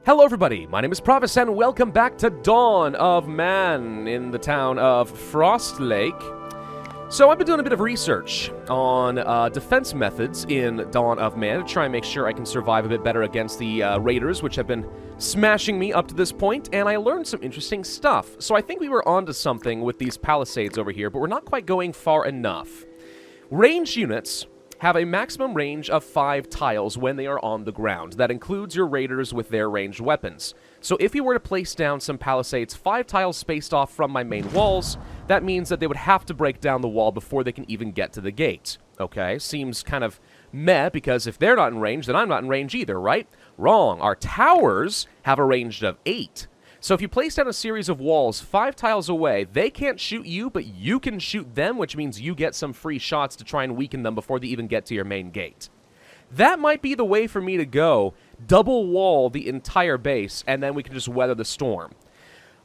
Hello everybody, my name is Pravus and welcome back to Dawn of Man in the town of Frostlake. So I've been doing a bit of research on defense methods in Dawn of Man to try and make sure I can survive a bit better against the raiders, which have been smashing me up to this point, and I learned some interesting stuff. So I think we were onto something with these palisades over here, but we're not quite going far enough. Ranged units have a maximum range of 5 tiles when they are on the ground. That includes your raiders with their ranged weapons. So if you were to place down some palisades 5 tiles spaced off from my main walls, that means that they would have to break down the wall before they can even get to the gate. Okay, seems kind of meh, because if they're not in range, then I'm not in range either, right? Wrong. Our towers have a range of 8. So if you place down a series of walls 5 tiles away, they can't shoot you, but you can shoot them, which means you get some free shots to try and weaken them before they even get to your main gate. That might be the way for me to go. Double wall the entire base, and then we can just weather the storm.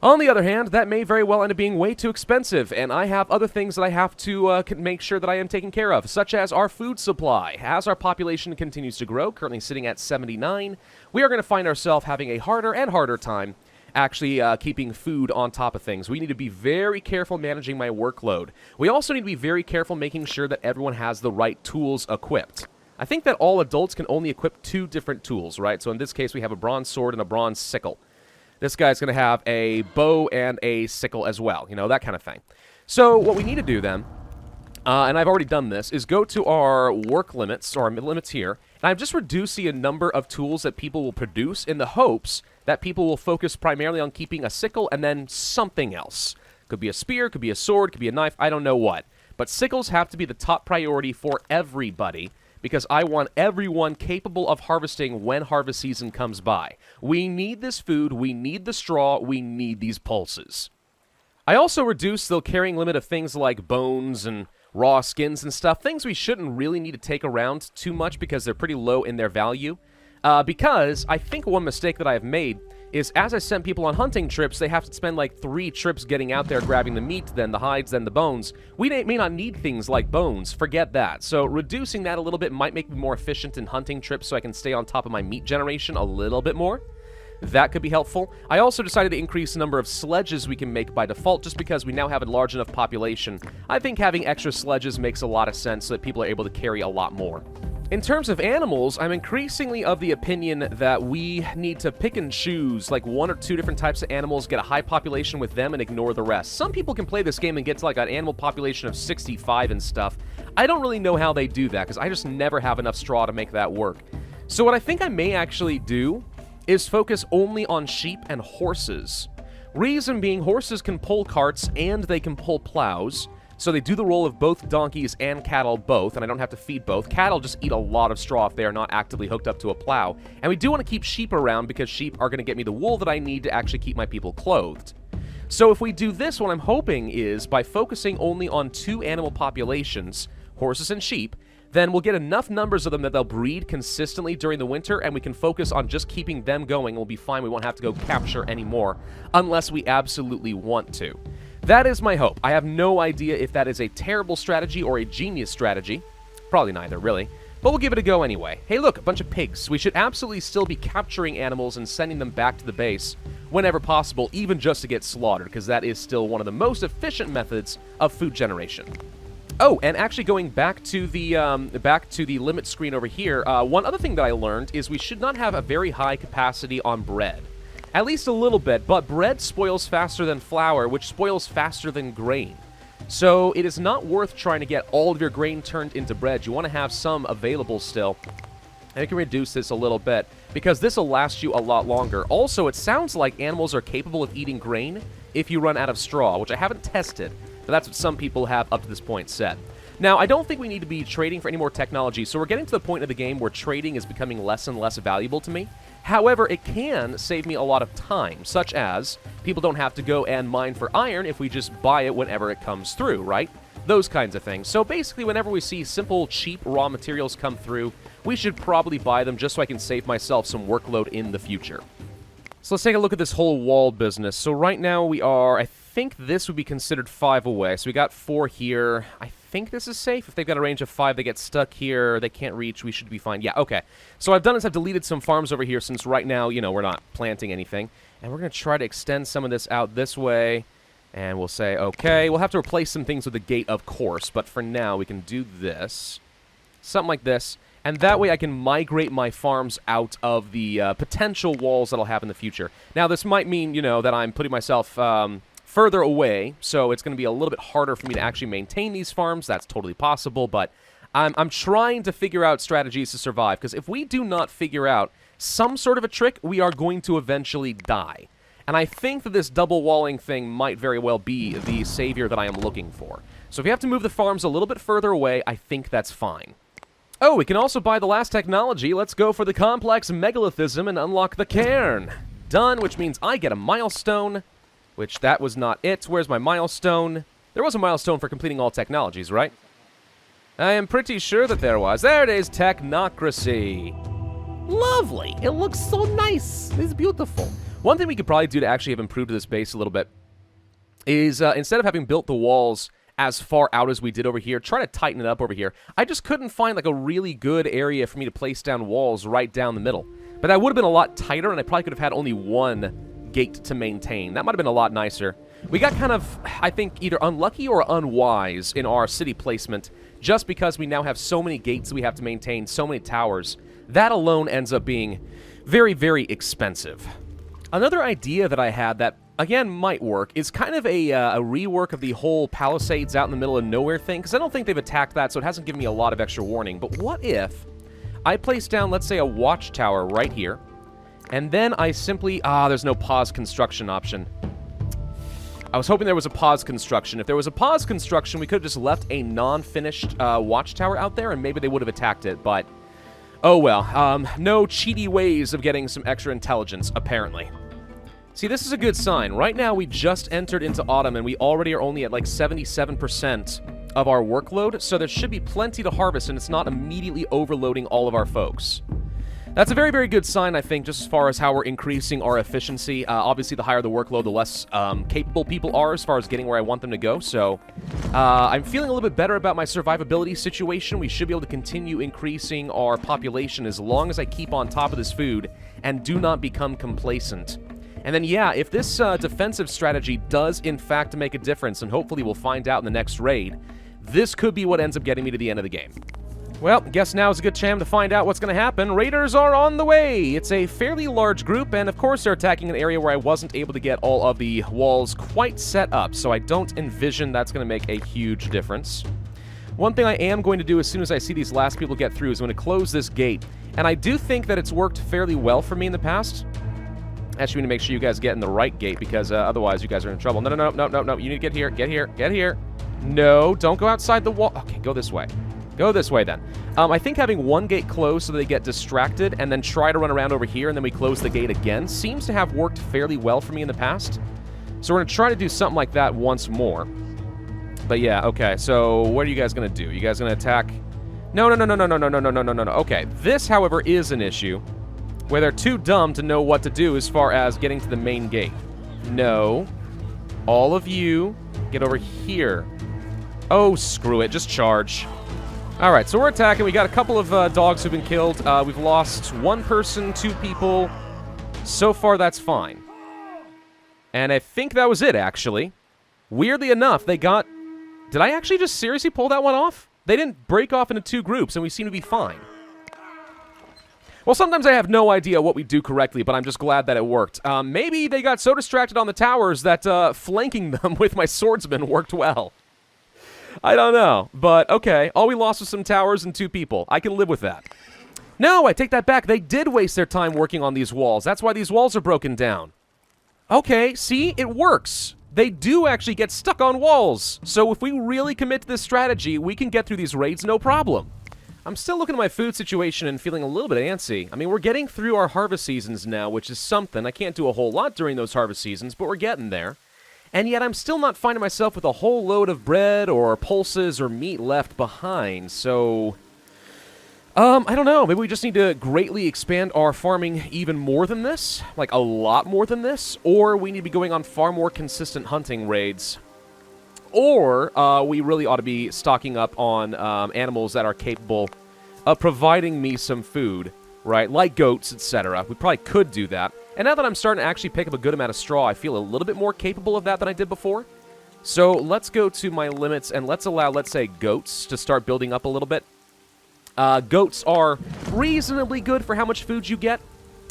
On the other hand, that may very well end up being way too expensive, and I have other things that I have to make sure that I am taking care of, such as our food supply. As our population continues to grow, currently sitting at 79, we are going to find ourselves having a harder and harder time actually keeping food on top of things. We need to be very careful managing my workload. We also need to be very careful making sure that everyone has the right tools equipped. I think that all adults can only equip 2 different tools, right? So in this case, we have a bronze sword and a bronze sickle. This guy's going to have a bow and a sickle as well, you know, that kind of thing. So what we need to do then, and I've already done this, is go to our work limits, or our limits here, and I'm just reducing a number of tools that people will produce in the hopes that people will focus primarily on keeping a sickle and then something else. Could be a spear, could be a sword, could be a knife, I don't know what. But sickles have to be the top priority for everybody, because I want everyone capable of harvesting when harvest season comes by. We need this food, we need the straw, we need these pulses. I also reduced the carrying limit of things like bones and raw skins and stuff, things we shouldn't really need to take around too much because they're pretty low in their value. Because I think one mistake that I've made is as I send people on hunting trips, they have to spend like 3 trips getting out there grabbing the meat, then the hides, then the bones. We may not need things like bones, forget that. So reducing that a little bit might make me more efficient in hunting trips so I can stay on top of my meat generation a little bit more. That could be helpful. I also decided to increase the number of sledges we can make by default just because we now have a large enough population. I think having extra sledges makes a lot of sense so that people are able to carry a lot more. In terms of animals, I'm increasingly of the opinion that we need to pick and choose like 1 or 2 different types of animals, get a high population with them, and ignore the rest. Some people can play this game and get to like an animal population of 65 and stuff. I don't really know how they do that because I just never have enough straw to make that work. So what I think I may actually do is focus only on sheep and horses. Reason being, horses can pull carts and they can pull plows. So they do the role of both donkeys and cattle both, and I don't have to feed both. Cattle just eat a lot of straw if they are not actively hooked up to a plow. And we do want to keep sheep around because sheep are going to get me the wool that I need to actually keep my people clothed. So if we do this, what I'm hoping is by focusing only on 2 animal populations, horses and sheep, then we'll get enough numbers of them that they'll breed consistently during the winter, and we can focus on just keeping them going. We'll be fine. We won't have to go capture anymore unless we absolutely want to. That is my hope. I have no idea if that is a terrible strategy or a genius strategy. Probably neither, really. But we'll give it a go anyway. Hey, look, a bunch of pigs. We should absolutely still be capturing animals and sending them back to the base whenever possible, even just to get slaughtered, because that is still one of the most efficient methods of food generation. Oh, and actually going back to the limit screen over here, one other thing that I learned is we should not have a very high capacity on bread. At least a little bit, but bread spoils faster than flour, which spoils faster than grain. So it is not worth trying to get all of your grain turned into bread. You want to have some available still. And you can reduce this a little bit, because this will last you a lot longer. Also, it sounds like animals are capable of eating grain if you run out of straw, which I haven't tested. But that's what some people have up to this point said. Now, I don't think we need to be trading for any more technology, so we're getting to the point of the game where trading is becoming less and less valuable to me. However, it can save me a lot of time, such as people don't have to go and mine for iron if we just buy it whenever it comes through, right? Those kinds of things. So basically, whenever we see simple, cheap raw materials come through, we should probably buy them just so I can save myself some workload in the future. So let's take a look at this whole wall business. So right now we are, I think this would be considered 5 away. So we got 4 here. I think this is safe. If they've got a range of 5, they get stuck here, they can't reach, we should be fine. Yeah, okay. So what I've done is I've deleted some farms over here since right now, you know, we're not planting anything. And we're going to try to extend some of this out this way. And we'll say, okay, we'll have to replace some things with the gate, of course. But for now, we can do this. Something like this. And that way I can migrate my farms out of the potential walls that I'll have in the future. Now, this might mean, you know, that I'm putting myself further away. So it's going to be a little bit harder for me to actually maintain these farms. That's totally possible. But I'm trying to figure out strategies to survive. Because if we do not figure out some sort of a trick, we are going to eventually die. And I think that this double walling thing might very well be the savior that I am looking for. So if we have to move the farms a little bit further away, I think that's fine. Oh, we can also buy the last technology. Let's go for the complex megalithism and unlock the cairn. Done, which means I get a milestone, which that was not it. Where's my milestone? There was a milestone for completing all technologies, right? I am pretty sure that there was. There it is, technocracy. Lovely. It looks so nice. It's beautiful. One thing we could probably do to actually have improved this base a little bit is instead of having built the walls as far out as we did over here, try to tighten it up over here. I just couldn't find like a really good area for me to place down walls right down the middle. But that would have been a lot tighter, and I probably could have had only one gate to maintain. That might have been a lot nicer. We got kind of, I think, either unlucky or unwise in our city placement, just because we now have so many gates we have to maintain, so many towers. That alone ends up being very, very expensive. Another idea that I had that, again, might work is kind of a rework of the whole Palisades out in the middle of nowhere thing, because I don't think they've attacked that, so it hasn't given me a lot of extra warning. But what if I place down, let's say, a watchtower right here, and then I simply... there's no pause construction option. I was hoping there was a pause construction. If there was a pause construction, we could have just left a non-finished watchtower out there, and maybe they would have attacked it, but... oh well, no cheaty ways of getting some extra intelligence, apparently. See, this is a good sign. Right now, we just entered into autumn, and we already are only at like 77% of our workload, so there should be plenty to harvest, and it's not immediately overloading all of our folks. That's a very, very good sign, I think, just as far as how we're increasing our efficiency. Obviously, the higher the workload, the less capable people are as far as getting where I want them to go. So I'm feeling a little bit better about my survivability situation. We should be able to continue increasing our population as long as I keep on top of this food and do not become complacent. And then, yeah, if this defensive strategy does, in fact, make a difference, and hopefully we'll find out in the next raid, this could be what ends up getting me to the end of the game. Well, guess now is a good time to find out what's going to happen. Raiders are on the way! It's a fairly large group, and of course they're attacking an area where I wasn't able to get all of the walls quite set up, so I don't envision that's going to make a huge difference. One thing I am going to do as soon as I see these last people get through is I'm going to close this gate, and I do think that it's worked fairly well for me in the past. Actually, we need to make sure you guys get in the right gate, because otherwise you guys are in trouble. No, no, no, no, no, no, you need to get here, get here, get here. No, don't go outside the wall. Okay, go this way. Go this way, then. I think having one gate closed so they get distracted and then try to run around over here and then we close the gate again seems to have worked fairly well for me in the past. So we're going to try to do something like that once more. But yeah, okay, so what are you guys going to do? You guys going to attack? No, no, no, no, no, no, no, no, no, no, no, no. Okay, this, however, is an issue where they're too dumb to know what to do as far as getting to the main gate. No. All of you, get over here. Oh, screw it, just charge. Alright, so we're attacking. We got a couple of dogs who've been killed. We've lost one person, 2 people. So far, that's fine. And I think that was it, actually. Weirdly enough, they got... Did I actually just seriously pull that one off? They didn't break off into 2 groups, and we seem to be fine. Well, sometimes I have no idea what we do correctly, but I'm just glad that it worked. Maybe they got so distracted on the towers that flanking them with my swordsman worked well. I don't know, but okay. All we lost was some towers and 2 people. I can live with that. No, I take that back. They did waste their time working on these walls. That's why these walls are broken down. Okay, see? It works. They do actually get stuck on walls. So if we really commit to this strategy, we can get through these raids no problem. I'm still looking at my food situation and feeling a little bit antsy. I mean, we're getting through our harvest seasons now, which is something. I can't do a whole lot during those harvest seasons, but we're getting there. And yet I'm still not finding myself with a whole load of bread or pulses or meat left behind, so... I don't know. Maybe we just need to greatly expand our farming even more than this? Like, a lot more than this? Or we need to be going on far more consistent hunting raids. Or we really ought to be stocking up on animals that are capable of providing me some food, right? Like goats, etc. We probably could do that. And now that I'm starting to actually pick up a good amount of straw, I feel a little bit more capable of that than I did before. So let's go to my limits and let's allow, let's say, goats to start building up a little bit. Goats are reasonably good for how much food you get,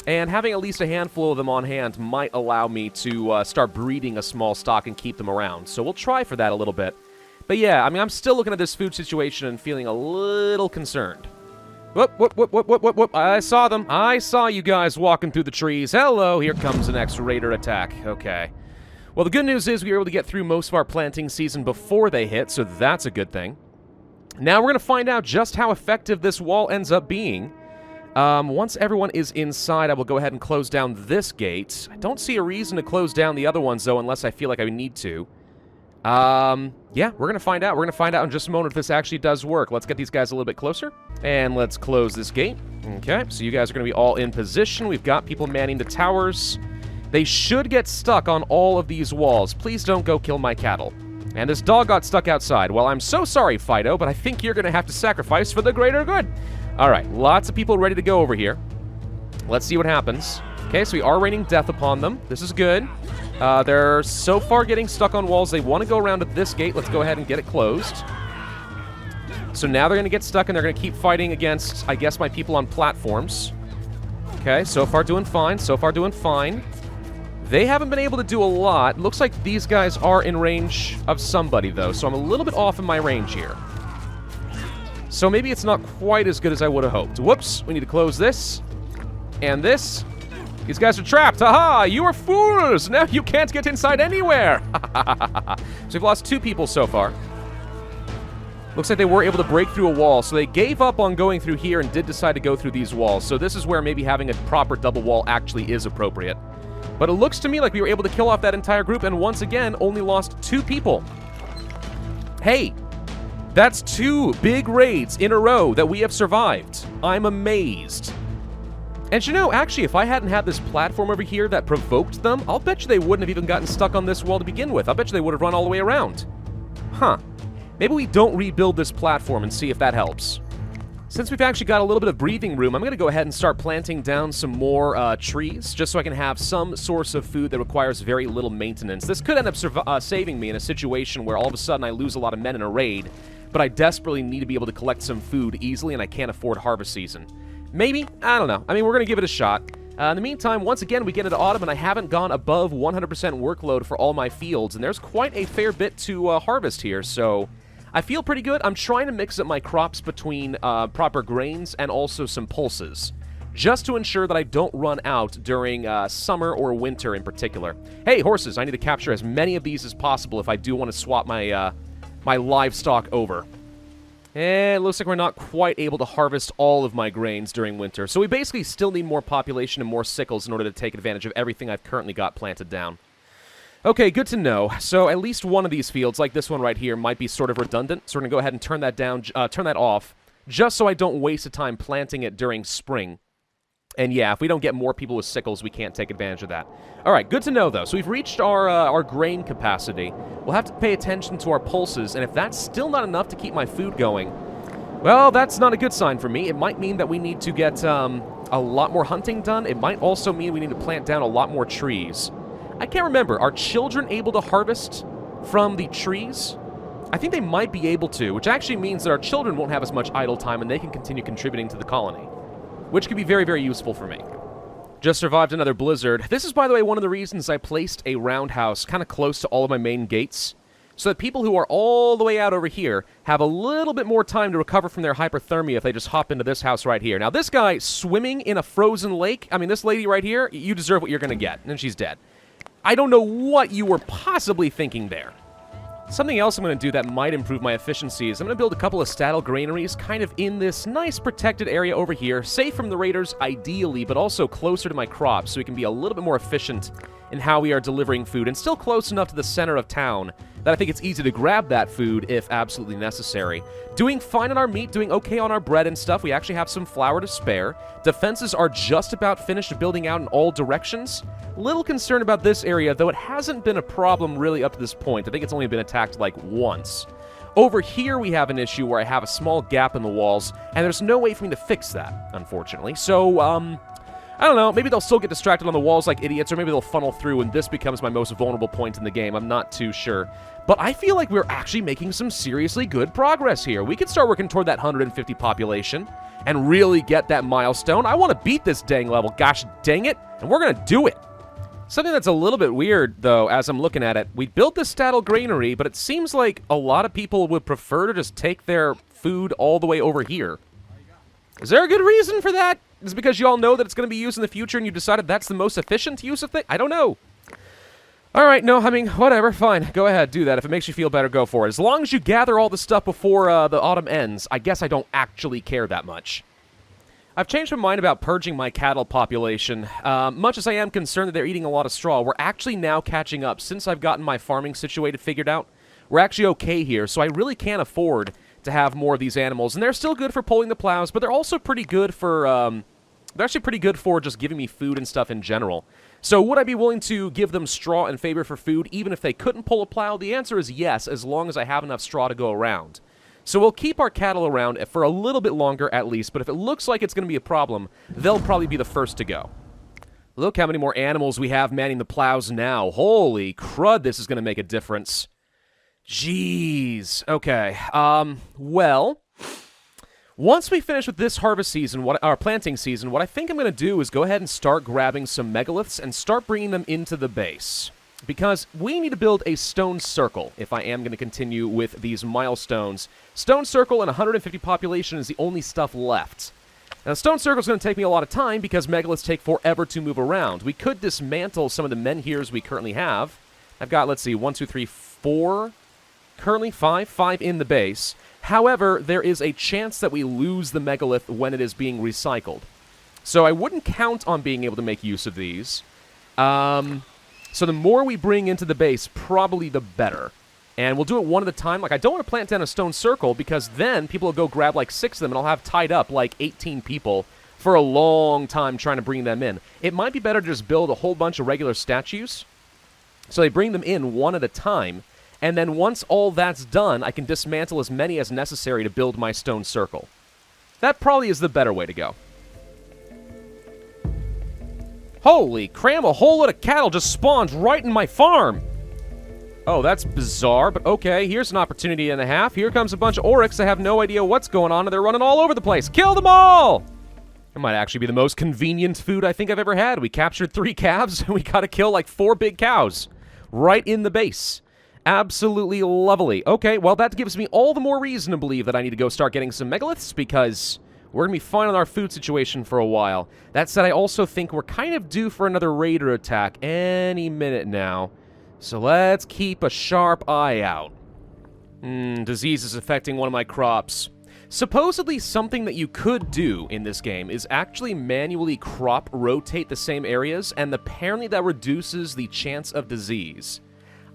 and having at least a handful of them on hand might allow me to start breeding a small stock and keep them around. So we'll try for that a little bit. But yeah, I mean, I'm still looking at this food situation and feeling a little concerned. Whoop, whoop, whoop, whoop, whoop, whoop, whoop. I saw them. I saw you guys walking through the trees. Hello, here comes the next raider attack. Okay. Well, the good news is we were able to get through most of our planting season before they hit, so that's a good thing. Now we're going to find out just how effective this wall ends up being. Once everyone is inside, I will go ahead and close down this gate. I don't see a reason to close down the other ones, though, unless I feel like I need to. Yeah, we're going to find out. We're going to find out in just a moment if this actually does work. Let's get these guys a little bit closer. And let's close this gate. Okay, so you guys are going to be all in position. We've got people manning the towers. They should get stuck on all of these walls. Please don't go kill my cattle. And this dog got stuck outside. Well, I'm so sorry, Fido, but I think you're going to have to sacrifice for the greater good. All right, lots of people ready to go over here. Let's see what happens. Okay, so we are raining death upon them. This is good. They're so far getting stuck on walls. They want to go around to this gate. Let's go ahead and get it closed. So now they're going to get stuck, and they're going to keep fighting against, I guess, my people on platforms. Okay, so far doing fine. So far doing fine. They haven't been able to do a lot. Looks like these guys are in range of somebody, though, so I'm a little bit off in my range here. So maybe it's not quite as good as I would have hoped. Whoops, we need to close this. And this. These guys are trapped. Haha, you are fools! Now you can't get inside anywhere! So we've lost 2 people so far. Looks like they were able to break through a wall, so they gave up on going through here and did decide to go through these walls. So this is where maybe having a proper double wall actually is appropriate. But it looks to me like we were able to kill off that entire group and once again only lost 2 people. Hey, that's 2 big raids in a row that we have survived. I'm amazed. And you know, actually, if I hadn't had this platform over here that provoked them, I'll bet you they wouldn't have even gotten stuck on this wall to begin with. I'll bet you they would have run all the way around. Huh. Maybe we don't rebuild this platform and see if that helps. Since we've actually got a little bit of breathing room, I'm going to go ahead and start planting down some more trees, just so I can have some source of food that requires very little maintenance. This could end up saving me in a situation where all of a sudden I lose a lot of men in a raid, but I desperately need to be able to collect some food easily, and I can't afford harvest season. Maybe? I don't know. I mean, we're going to give it a shot. In the meantime, once again, we get into autumn, and I haven't gone above 100% workload for all my fields, and there's quite a fair bit to harvest here, so I feel pretty good. I'm trying to mix up my crops between proper grains and also some pulses, just to ensure that I don't run out during summer or winter in particular. Hey, horses, I need to capture as many of these as possible if I do want to swap my, my livestock over. It looks like we're not quite able to harvest all of my grains during winter, so we basically still need more population and more sickles in order to take advantage of everything I've currently got planted down. Okay, good to know. So at least one of these fields, like this one right here, might be sort of redundant. So we're going to go ahead and turn that down, turn that off, just so I don't waste the time planting it during spring. And yeah, if we don't get more people with sickles, we can't take advantage of that. All right, good to know, though. So we've reached our grain capacity. We'll have to pay attention to our pulses, and if that's still not enough to keep my food going, well, that's not a good sign for me. It might mean that we need to get a lot more hunting done. It might also mean we need to plant down a lot more trees. I can't remember. Are children able to harvest from the trees? I think they might be able to, which actually means that our children won't have as much idle time and they can continue contributing to the colony, which could be very, very useful for me. Just survived another blizzard. This is, by the way, one of the reasons I placed a roundhouse kind of close to all of my main gates, so that people who are all the way out over here have a little bit more time to recover from their hypothermia if they just hop into this house right here. Now, this guy swimming in a frozen lake, I mean, this lady right here, you deserve what you're going to get, and then she's dead. I don't know what you were possibly thinking there. Something else I'm going to do that might improve my efficiency is I'm going to build a couple of saddle granaries kind of in this nice protected area over here, safe from the raiders ideally, but also closer to my crops so we can be a little bit more efficient in how we are delivering food and still close enough to the center of town that I think it's easy to grab that food if absolutely necessary. Doing fine on our meat, doing okay on our bread and stuff. We actually have some flour to spare. Defenses are just about finished building out in all directions. Little concerned about this area, though it hasn't been a problem really up to this point. I think it's only been attacked, like, once. Over here, we have an issue where I have a small gap in the walls, and there's no way for me to fix that, unfortunately. So, I don't know, maybe they'll still get distracted on the walls like idiots, or maybe they'll funnel through and this becomes my most vulnerable point in the game. I'm not too sure. But I feel like we're actually making some seriously good progress here. We could start working toward that 150 population and really get that milestone. I want to beat this dang level, gosh dang it, and we're going to do it. Something that's a little bit weird, though, as I'm looking at it, we built this Stattle Granary, but it seems like a lot of people would prefer to just take their food all the way over here. Is there a good reason for that? Is it because you all know that it's going to be used in the future and you decided that's the most efficient use of things? I don't know. Alright, no, I mean, whatever, fine. Go ahead, do that. If it makes you feel better, go for it. As long as you gather all the stuff before the autumn ends, I guess I don't actually care that much. I've changed my mind about purging my cattle population. Much as I am concerned that they're eating a lot of straw, we're actually now catching up. Since I've gotten my farming figured out, we're actually okay here, so I really can't afford to have more of these animals. And they're still good for pulling the plows, but they're also pretty good for, they're actually pretty good for just giving me food and stuff in general. So would I be willing to give them straw and favor for food, even if they couldn't pull a plow? The answer is yes, as long as I have enough straw to go around. So we'll keep our cattle around for a little bit longer at least, but if it looks like it's going to be a problem, they'll probably be the first to go. Look how many more animals we have manning the plows now. Holy crud, this is going to make a difference. Jeez. Okay. Well, once we finish with this harvest season, our planting season, what I think I'm going to do is go ahead and start grabbing some megaliths and start bringing them into the base. Because we need to build a stone circle if I am going to continue with these milestones. Stone circle and 150 population is the only stuff left. Now, the stone circle is going to take me a lot of time because megaliths take forever to move around. We could dismantle some of the menhirs we currently have. I've got, let's see, 1, 2, 3, 4, currently 5 in the base. However, there is a chance that we lose the megalith when it is being recycled. So I wouldn't count on being able to make use of these. So the more we bring into the base, probably the better. And we'll do it one at a time. Like, I don't want to plant down a stone circle because then people will go grab like 6 of them and I'll have tied up like 18 people for a long time trying to bring them in. It might be better to just build a whole bunch of regular statues. So they bring them in one at a time. And then once all that's done, I can dismantle as many as necessary to build my stone circle. That probably is the better way to go. Holy cram, a whole lot of cattle just spawned right in my farm. Oh, that's bizarre, but okay, here's an opportunity and a half. Here comes a bunch of oryx that have no idea what's going on, and they're running all over the place. Kill them all! It might actually be the most convenient food I think I've ever had. We captured 3 calves, and we got to kill like 4 big cows right in the base. Absolutely lovely. Okay, well, that gives me all the more reason to believe that I need to go start getting some megaliths, because we're going to be fine on our food situation for a while. That said, I also think we're kind of due for another raider attack any minute now. So let's keep a sharp eye out. Disease is affecting one of my crops. Supposedly, something that you could do in this game is actually manually crop rotate the same areas, and apparently that reduces the chance of disease.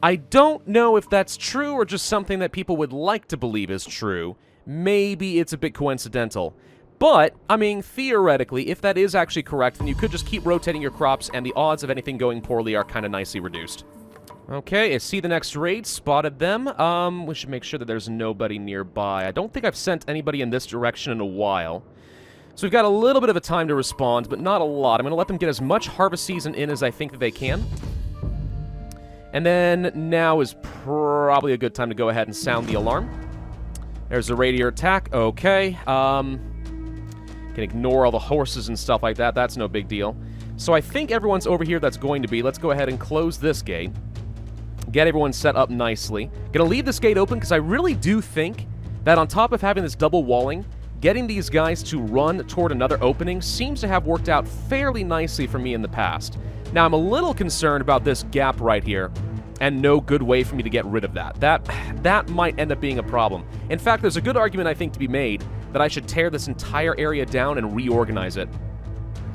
I don't know if that's true or just something that people would like to believe is true. Maybe it's a bit coincidental. But, I mean, theoretically, if that is actually correct, then you could just keep rotating your crops, and the odds of anything going poorly are kind of nicely reduced. Okay, I see the next raid. Spotted them. We should make sure that there's nobody nearby. I don't think I've sent anybody in this direction in a while. So we've got a little bit of a time to respond, but not a lot. I'm going to let them get as much harvest season in as I think that they can. And then now is probably a good time to go ahead and sound the alarm. There's a raider attack. Okay. Can ignore all the horses and stuff like that. That's no big deal. So I think everyone's over here that's going to be. Let's go ahead and close this gate. Get everyone set up nicely. Gonna leave this gate open because I really do think that on top of having this double walling, getting these guys to run toward another opening seems to have worked out fairly nicely for me in the past. Now, I'm a little concerned about this gap right here, and no good way for me to get rid of that. That might end up being a problem. In fact, there's a good argument, I think, to be made that I should tear this entire area down and reorganize it.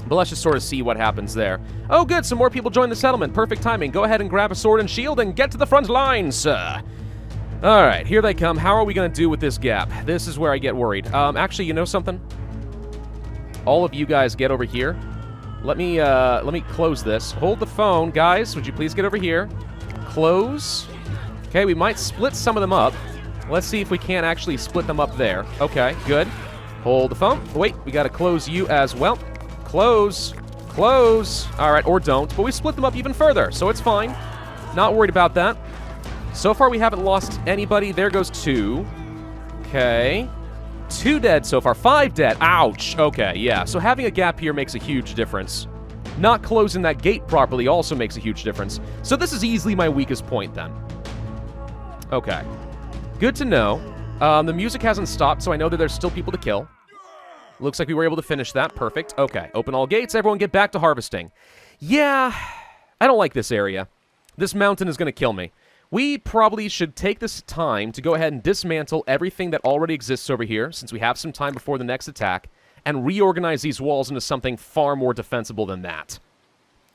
But let's just sort of see what happens there. Oh, good, some more people joined the settlement. Perfect timing. Go ahead and grab a sword and shield and get to the front lines. Alright, here they come. How are we going to do with this gap? This is where I get worried. Actually, you know something? All of you guys get over here. Let me close this. Hold the phone, guys. Would you please get over here? Close. Okay, we might split some of them up. Let's see if we can't actually split them up there. Okay, good. Hold the phone. Wait, we gotta close you as well. Close. Close. All right, or don't. But we split them up even further, so it's fine. Not worried about that. So far, we haven't lost anybody. There goes 2. Okay. 2 dead so far. 5 dead. Ouch. Okay, yeah. So having a gap here makes a huge difference. Not closing that gate properly also makes a huge difference. So this is easily my weakest point, then. Okay. Good to know. The music hasn't stopped, so I know that there's still people to kill. Looks like we were able to finish that. Perfect. Okay. Open all gates. Everyone get back to harvesting. Yeah. I don't like this area. This mountain is going to kill me. We probably should take this time to go ahead and dismantle everything that already exists over here, since we have some time before the next attack, and reorganize these walls into something far more defensible than that.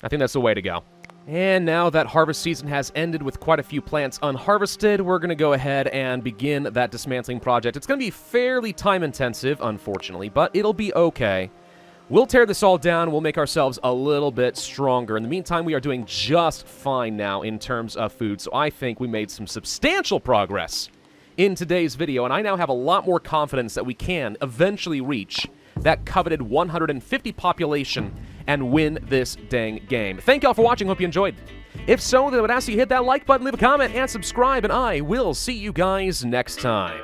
I think that's the way to go. And now that harvest season has ended with quite a few plants unharvested, we're going to go ahead and begin that dismantling project. It's going to be fairly time-intensive, unfortunately, but it'll be okay. We'll tear this all down. We'll make ourselves a little bit stronger. In the meantime, we are doing just fine now in terms of food, so I think we made some substantial progress in today's video, and I now have a lot more confidence that we can eventually reach that coveted 150 population and win this dang game. Thank y'all for watching. Hope you enjoyed. If so, then I would ask you to hit that like button, leave a comment, and subscribe, and I will see you guys next time.